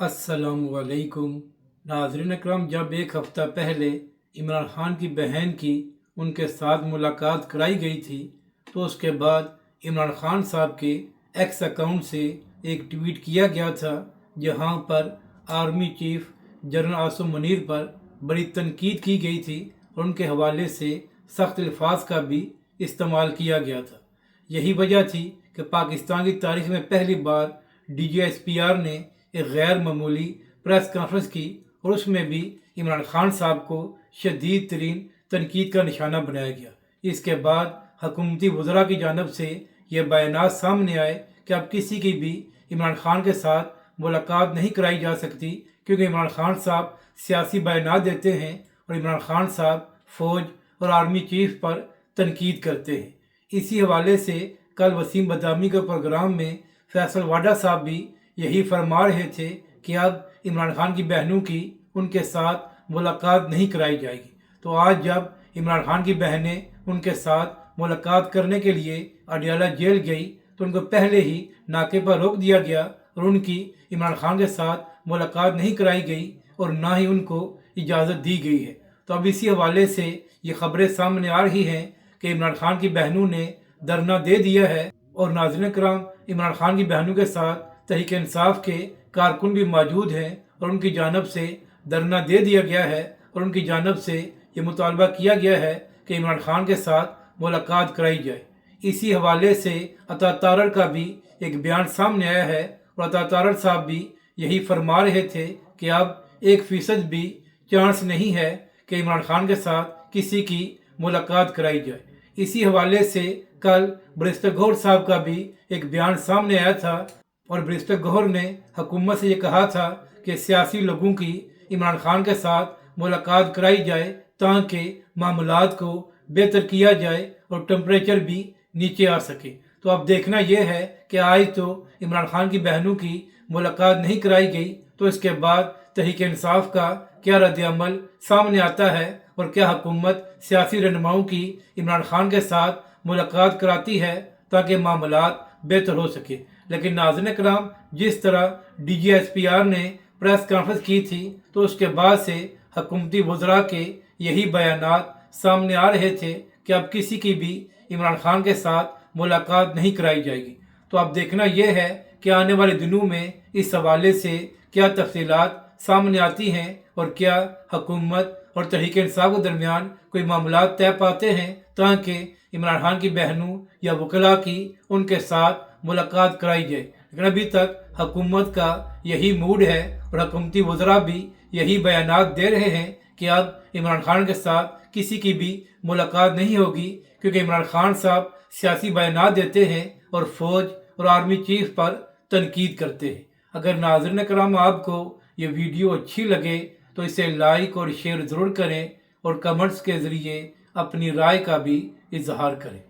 अस्सलामुअलैकुम नाज़रीन अकरम। जब एक हफ़्ता पहले इमरान खान की बहन की उनके साथ मुलाकात कराई गई थी, तो उसके बाद इमरान खान साहब के एक्स अकाउंट से एक ट्वीट किया गया था, जहां पर army chief general Asim Munir पर बड़ी तनकीद की गई थी और उनके हवाले से सख्त अल्फाज का भी इस्तेमाल किया गया था। यही वजह थी कि पाकिस्तान की तारीख में पहली बार DGSPR ने एक गैर मामूली प्रेस कॉन्फ्रेंस की और उसमें भी इमरान खान साहब को शदीद तरीन तनकीद का निशाना बनाया गया। इसके बाद हुकूमती वज़रा की जानब से यह बयानात सामने आए कि अब किसी की भी इमरान खान के साथ मुलाकात नहीं कराई जा सकती, क्योंकि इमरान खान साहब सियासी बयानात देते हैं और इमरान खान साहब फ़ौज और आर्मी चीफ पर तनकीद करते हैं। इसी हवाले से कल वसीम बदामी के प्रोग्राम में फैसल वाडा साहब भी यही फरमा रहे थे कि अब इमरान खान की बहनों की उनके साथ मुलाकात नहीं कराई जाएगी। तो आज जब इमरान खान की बहनें उनके साथ मुलाकात करने के लिए अडियाला जेल गई, तो उनको पहले ही नाके पर रोक दिया गया और उनकी इमरान खान के साथ मुलाकात नहीं कराई गई और ना ही उनको इजाज़त दी गई है। तो अब इसी हवाले से ये खबरें सामने आ रही हैं कि इमरान खान की बहनों ने धरना दे दिया है और नाज़रीन कराम, इमरान खान की बहनों के साथ तहरीक इंसाफ के कारकुन भी मौजूद हैं और उनकी जानब से धरना दे दिया गया है और उनकी जानब से ये मुतालबा किया गया है कि इमरान खान के साथ मुलाकात कराई जाए। इसी हवाले से अता तारड़ का भी एक बयान सामने आया है और अता तारड़ साहब भी यही फरमा रहे थे कि अब 1% भी चांस नहीं है कि इमरान खान के साथ किसी की मुलाकात कराई जाए। इसी हवाले से कल बैरिस्टर गौहर साहब का भी एक बयान सामने आया था और बैरिस्टर गौहर ने हुकूमत से ये कहा था कि सियासी लोगों की इमरान खान के साथ मुलाकात कराई जाए ताकि मामलात को बेहतर किया जाए और टेम्परेचर भी नीचे आ सके। तो अब देखना यह है कि आज तो इमरान खान की बहनों की मुलाकात नहीं कराई गई, तो इसके बाद तहरीक इंसाफ का क्या रद्द-ए-अमल सामने आता है और क्या हुकूमत सियासी रहनुमाओं की इमरान खान के साथ मुलाकात कराती है ताकि मामलात बेहतर हो सके। लेकिन नाज़रीन कराम, जिस तरह DGSPR ने प्रेस कॉन्फ्रेंस की थी, तो उसके बाद से हुकूमती वज़रा के यही बयानात सामने आ रहे थे कि अब किसी की भी इमरान खान के साथ मुलाकात नहीं कराई जाएगी। तो अब देखना यह है कि आने वाले दिनों में इस हवाले से क्या तफसीलात सामने आती हैं और क्या हुकूमत और तहरीक इंसाफ के दरमियान कोई मामलात तय पाते हैं ताकि इमरान खान की बहनों या वकला की उनके साथ मुलाकात कराई जाए। लेकिन अभी तक हुकूमत का यही मूड है और हुकूमती वज़रा भी यही बयानात दे रहे हैं कि अब इमरान खान के साथ किसी की भी मुलाकात नहीं होगी, क्योंकि इमरान खान साहब सियासी बयानात देते हैं और फ़ौज और आर्मी चीफ पर तनकीद करते हैं। अगर नाज़रीन कराम आपको ये वीडियो अच्छी लगे तो इसे लाइक और शेयर ज़रूर करें और कमेंट्स के ज़रिए अपनी राय का भी इजहार करें।